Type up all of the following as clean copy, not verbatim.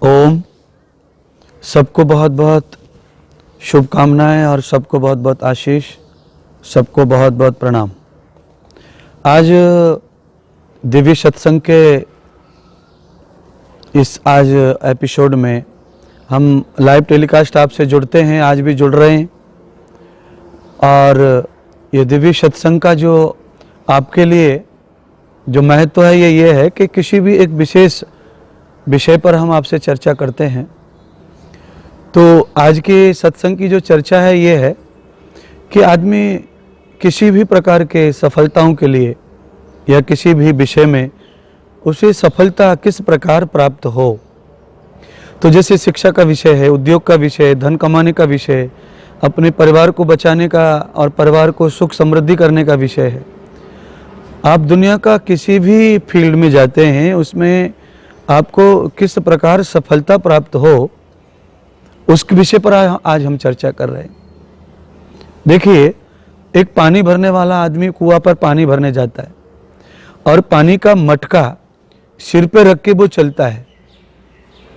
ओम। सबको बहुत बहुत शुभकामनाएं और सबको बहुत बहुत आशीष, सबको बहुत बहुत प्रणाम। आज दिव्य सत्संग के इस आज एपिसोड में हम लाइव टेलीकास्ट आपसे जुड़ते हैं, आज भी जुड़ रहे हैं। और ये दिव्य सत्संग का जो आपके लिए जो महत्व है ये है कि किसी भी एक विशेष विषय पर हम आपसे चर्चा करते हैं। तो आज के सत्संग की जो चर्चा है ये है कि आदमी किसी भी प्रकार के सफलताओं के लिए या किसी भी विषय में उसे सफलता किस प्रकार प्राप्त हो। तो जैसे शिक्षा का विषय है, उद्योग का विषय, धन कमाने का विषय, अपने परिवार को बचाने का और परिवार को सुख समृद्धि करने का विषय है। आप दुनिया का किसी भी फील्ड में जाते हैं, उसमें आपको किस प्रकार सफलता प्राप्त हो उस विषय पर आज हम चर्चा कर रहे हैं। देखिए, एक पानी भरने वाला आदमी कुआं पर पानी भरने जाता है और पानी का मटका सिर पे रख के वो चलता है।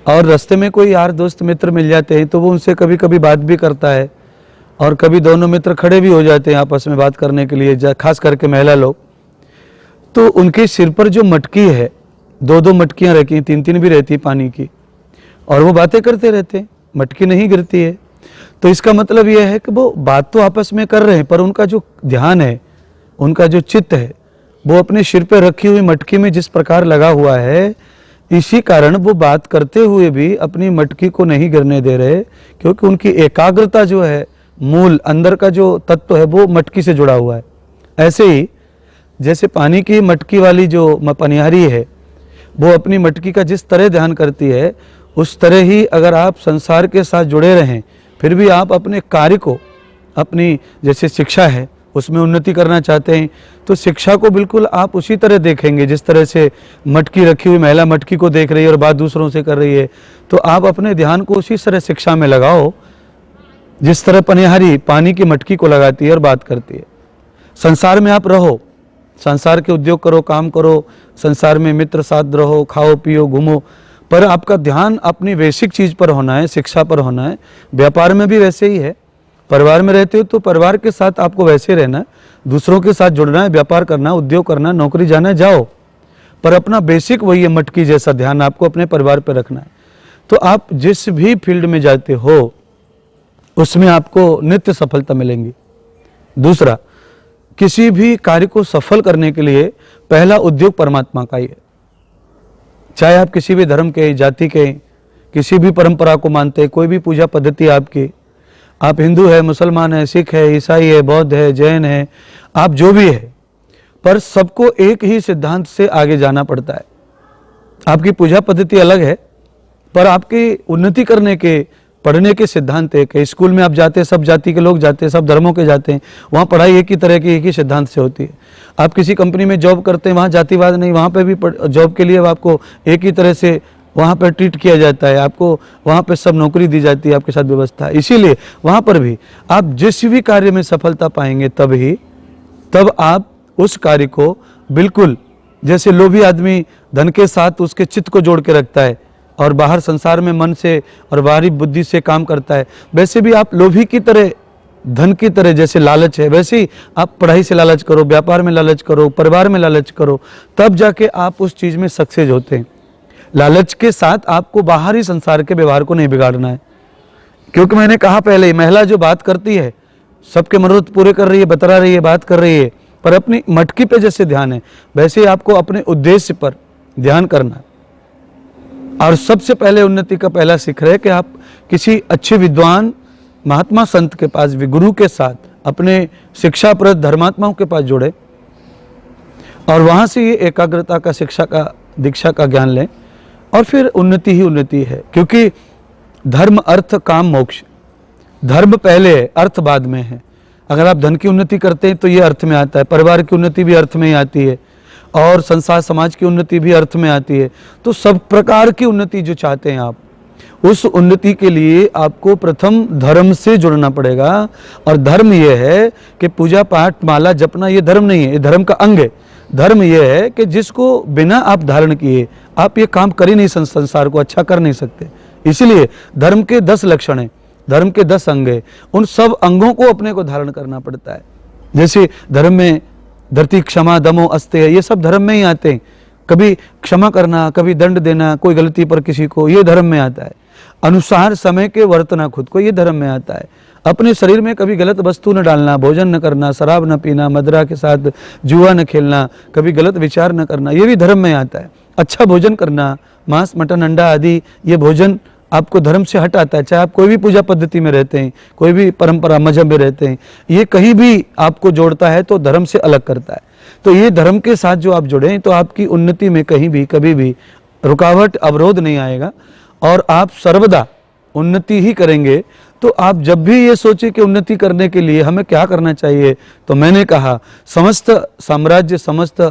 और रास्ते में कोई यार दोस्त मित्र मिल जाते हैं तो वो उनसे कभी कभी बात भी करता है और कभी दोनों मित्र खड़े भी हो जाते हैं आपस में बात करने के लिए, खास करके महिला लोग। तो उनके सिर पर जो मटकी है, दो दो मटकियां रखी, तीन तीन भी रहती पानी की, और वो बातें करते रहते हैं, मटकी नहीं गिरती है। तो इसका मतलब यह है कि वो बात तो आपस में कर रहे हैं पर उनका जो ध्यान है, उनका जो चित्त है, वो अपने सिर पे रखी हुई मटकी में जिस प्रकार लगा हुआ है, इसी कारण वो बात करते हुए भी अपनी मटकी को नहीं गिरने दे रहे, क्योंकि उनकी एकाग्रता जो है, मूल अंदर का जो तत्व है वो मटकी से जुड़ा हुआ है। ऐसे ही जैसे पानी की मटकी वाली जो पनिहारी है, वो अपनी मटकी का जिस तरह ध्यान करती है, उस तरह ही अगर आप संसार के साथ जुड़े रहें, फिर भी आप अपने कार्य को, अपनी जैसे शिक्षा है उसमें उन्नति करना चाहते हैं, तो शिक्षा को बिल्कुल आप उसी तरह देखेंगे जिस तरह से मटकी रखी हुई महिला मटकी को देख रही है और बात दूसरों से कर रही है। तो आप अपने ध्यान को उसी तरह शिक्षा में लगाओ जिस तरह पनिहारी पानी की मटकी को लगाती है और बात करती है। संसार में आप रहो, संसार के उद्योग करो, काम करो, संसार में मित्र साथ रहो, खाओ पियो घूमो, पर आपका ध्यान अपनी बेसिक चीज़ पर होना है, शिक्षा पर होना है। व्यापार में भी वैसे ही है, परिवार में रहते हो तो परिवार के साथ आपको वैसे रहना है, दूसरों के साथ जुड़ना है, व्यापार करना, उद्योग करना, नौकरी जाना है, जाओ, पर अपना बेसिक वही है, मटकी जैसा ध्यान आपको अपने परिवार पर रखना है। तो आप जिस भी फील्ड में जाते हो उसमें आपको नित्य सफलता मिलेंगी। दूसरा, किसी भी कार्य को सफल करने के लिए पहला उद्योग परमात्मा का ही है। चाहे आप किसी भी धर्म के, जाति के, किसी भी परंपरा को मानते हैं, कोई भी पूजा पद्धति आपकी, आप हिंदू है, मुसलमान है, सिख है, ईसाई है, बौद्ध है, जैन है, आप जो भी है, पर सबको एक ही सिद्धांत से आगे जाना पड़ता है। आपकी पूजा पद्धति अलग है पर आपकी उन्नति करने के, पढ़ने के सिद्धांत एक है। स्कूल में आप जाते हैं, सब जाति के लोग जाते हैं, सब धर्मों के जाते हैं, वहाँ पढ़ाई एक ही तरह की, एक ही सिद्धांत से होती है। आप किसी कंपनी में जॉब करते हैं, वहाँ जातिवाद नहीं, वहाँ पे भी जॉब के लिए आपको एक ही तरह से वहाँ पर ट्रीट किया जाता है, आपको वहाँ पे सब नौकरी दी जाती है, आपके साथ व्यवस्था। इसीलिए वहाँ पर भी आप जिस भी कार्य में सफलता पाएंगे तब आप उस कार्य को बिल्कुल, जैसे लोभी आदमी धन के साथ उसके चित्त को जोड़ के रखता है और बाहर संसार में मन से और बाहरी बुद्धि से काम करता है, वैसे भी आप लोभी की तरह, धन की तरह जैसे लालच है, वैसे ही आप पढ़ाई से लालच करो, व्यापार में लालच करो, परिवार में लालच करो, तब जाके आप उस चीज़ में सक्सेस होते हैं। लालच के साथ आपको बाहरी संसार के व्यवहार को नहीं बिगाड़ना है, क्योंकि मैंने कहा पहले ही, महिला जो बात करती है, सबके मनोरथ पूरे कर रही है, बतरा रही है, बात कर रही है, पर अपनी मटकी पे जैसे ध्यान है, वैसे ही आपको अपने उद्देश्य पर ध्यान करना है। और सबसे पहले उन्नति का पहला शिखर है कि आप किसी अच्छे विद्वान महात्मा संत के पास, गुरु के साथ, अपने शिक्षाप्रद धर्मात्माओं के पास जुड़े और वहाँ से ये एकाग्रता का, शिक्षा का, दीक्षा का ज्ञान लें, और फिर उन्नति ही उन्नति है। क्योंकि धर्म, अर्थ, काम, मोक्ष, धर्म पहले है, अर्थ बाद में है। अगर आप धन की उन्नति करते हैं तो ये अर्थ में आता है, परिवार की उन्नति भी अर्थ में ही आती है, और संसार समाज की उन्नति भी अर्थ में आती है। तो सब प्रकार की उन्नति जो चाहते हैं आप, उस उन्नति के लिए आपको प्रथम धर्म से जुड़ना पड़ेगा। और धर्म यह है कि पूजा पाठ माला जपना ये धर्म नहीं है, ये धर्म का अंग है। धर्म यह है कि जिसको बिना आप धारण किए आप ये काम कर ही नहीं, संसार को अच्छा कर नहीं सकते। इसलिए धर्म के 10 लक्षण हैं, धर्म के 10 अंग हैं, उन सब अंगों को अपने को धारण करना पड़ता है। जैसे धर्म में धरती क्षमा दमो अस्ते है, ये सब धर्म में ही आते हैं। कभी क्षमा करना, कभी दंड देना कोई गलती पर किसी को, ये धर्म में आता है। अनुसार समय के वर्तना खुद को, ये धर्म में आता है। अपने शरीर में कभी गलत वस्तु न डालना, भोजन न करना, शराब न पीना, मदिरा के साथ जुआ न खेलना, कभी गलत विचार न करना, ये भी धर्म में आता है। अच्छा भोजन करना, मांस मटन अंडा आदि ये भोजन आपको धर्म से हट आता है। चाहे आप कोई भी पूजा पद्धति में रहते हैं, कोई भी परंपरा मजहब में रहते हैं, ये कहीं भी आपको जोड़ता है तो धर्म से अलग करता है। तो ये धर्म के साथ जो आप जुड़े तो आपकी उन्नति में कहीं भी कभी भी रुकावट अवरोध नहीं आएगा और आप सर्वदा उन्नति ही करेंगे। तो आप जब भी ये सोचे कि उन्नति करने के लिए हमें क्या करना चाहिए, तो मैंने कहा समस्त साम्राज्य, समस्त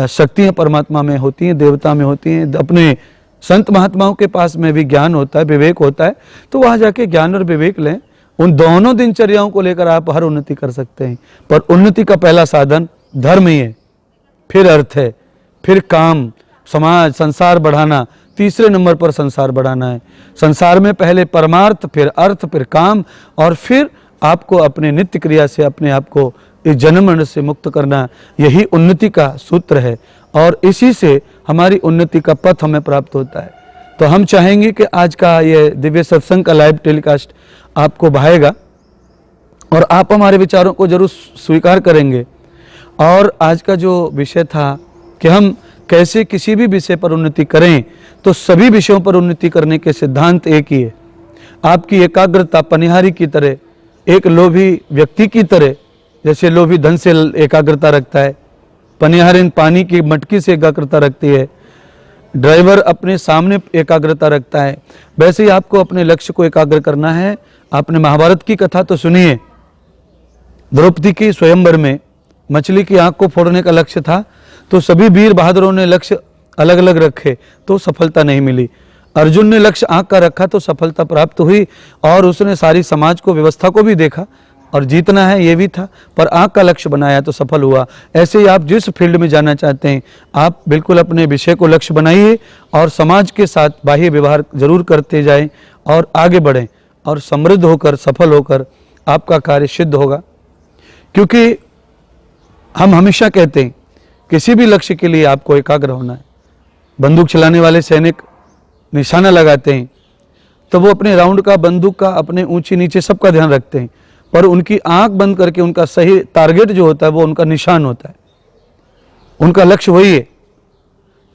शक्तियाँ परमात्मा में होती हैं, देवता में होती हैं, अपने संत महात्माओं के पास में भी ज्ञान होता है, विवेक होता है। तो वहाँ जाके ज्ञान और विवेक लें, उन दोनों दिनचर्याओं को लेकर आप हर उन्नति कर सकते हैं। पर उन्नति का पहला साधन धर्म ही है, फिर अर्थ है, फिर काम, समाज, संसार बढ़ाना, तीसरे नंबर पर संसार बढ़ाना है। संसार में पहले परमार्थ, फिर अर्थ, फिर काम, और फिर आपको अपने नित्य क्रिया से अपने आप को इस जन्म मरण से मुक्त करना, यही उन्नति का सूत्र है और इसी से हमारी उन्नति का पथ हमें प्राप्त होता है। तो हम चाहेंगे कि आज का ये दिव्य सत्संग का लाइव टेलीकास्ट आपको भाएगा और आप हमारे विचारों को जरूर स्वीकार करेंगे। और आज का जो विषय था कि हम कैसे किसी भी विषय पर उन्नति करें, तो सभी विषयों पर उन्नति करने के सिद्धांत एक ही है। आपकी एकाग्रता पनिहारी की तरह, एक लोभी व्यक्ति की तरह, जैसे लोभी धन से एकाग्रता रखता है, पनिहारिन पानी की मटकी से एकाग्रता रखती है, ड्राइवर अपने सामने एकाग्रता रखता है, वैसे ही आपको अपने लक्ष्य को एकाग्र करना है। आपने महाभारत की कथा तो सुनिए, द्रौपदी की स्वयंवर में मछली की आंख को फोड़ने का लक्ष्य था, तो सभी वीर बहादुरों ने लक्ष्य अलग अलग रखे तो सफलता नहीं मिली। अर्जुन ने लक्ष्य आंख का रखा तो सफलता प्राप्त हुई और उसने सारी समाज को, व्यवस्था को भी देखा और जीतना है ये भी था, पर आंख का लक्ष्य बनाया तो सफल हुआ। ऐसे ही आप जिस फील्ड में जाना चाहते हैं, आप बिल्कुल अपने विषय को लक्ष्य बनाइए और समाज के साथ बाह्य व्यवहार जरूर करते जाएं और आगे बढ़ें और समृद्ध होकर, सफल होकर आपका कार्य सिद्ध होगा। क्योंकि हम हमेशा कहते हैं किसी भी लक्ष्य के लिए आपको एकाग्र होना है। बंदूक चलाने वाले सैनिक निशाना लगाते हैं तो वो अपने राउंड का, बंदूक का, अपने ऊंची नीचे सबका ध्यान रखते हैं, पर उनकी आंख बंद करके उनका सही टारगेट जो होता है वो उनका निशान होता है, उनका लक्ष्य वही है।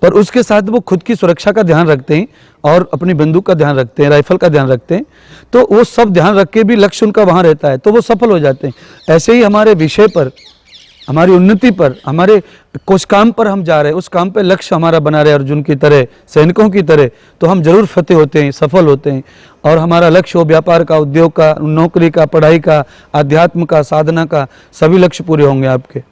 पर उसके साथ वो खुद की सुरक्षा का ध्यान रखते हैं और अपनी बंदूक का ध्यान रखते हैं, राइफल का ध्यान रखते हैं, तो वो सब ध्यान रख के भी लक्ष्य उनका वहाँ रहता है, तो वो सफल हो जाते हैं। ऐसे ही हमारे विषय पर, हमारी उन्नति पर, हमारे कुछ काम पर हम जा रहे हैं, उस काम पे लक्ष्य हमारा बना रहे अर्जुन की तरह, सैनिकों की तरह, तो हम जरूर फतेह होते हैं, सफल होते हैं। और हमारा लक्ष्य हो व्यापार का, उद्योग का, नौकरी का, पढ़ाई का, आध्यात्म का, साधना का, सभी लक्ष्य पूरे होंगे आपके।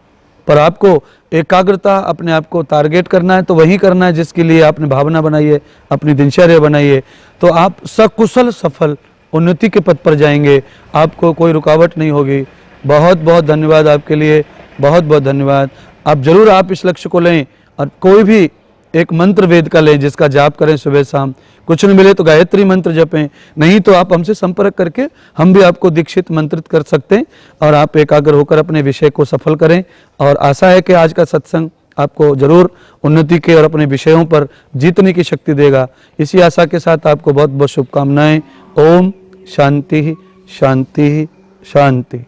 पर आपको एकाग्रता, अपने आप को टारगेट करना है तो वही करना है जिसके लिए आपने भावना बनाई है, अपनी दिनचर्या बनाई है, तो आप सकुशल सफल उन्नति के पथ पर जाएंगे, आपको कोई रुकावट नहीं होगी। बहुत बहुत धन्यवाद आपके लिए, बहुत बहुत धन्यवाद। आप जरूर आप इस लक्ष्य को लें और कोई भी एक मंत्र वेद का लें जिसका जाप करें सुबह शाम। कुछ नहीं मिले तो गायत्री मंत्र जपें, नहीं तो आप हमसे संपर्क करके हम भी आपको दीक्षित मंत्रित कर सकते हैं और आप एकाग्र होकर अपने विषय को सफल करें। और आशा है कि आज का सत्संग आपको जरूर उन्नति के और अपने विषयों पर जीतने की शक्ति देगा। इसी आशा के साथ आपको बहुत बहुत शुभकामनाएं। ओम शांति शांति शांति।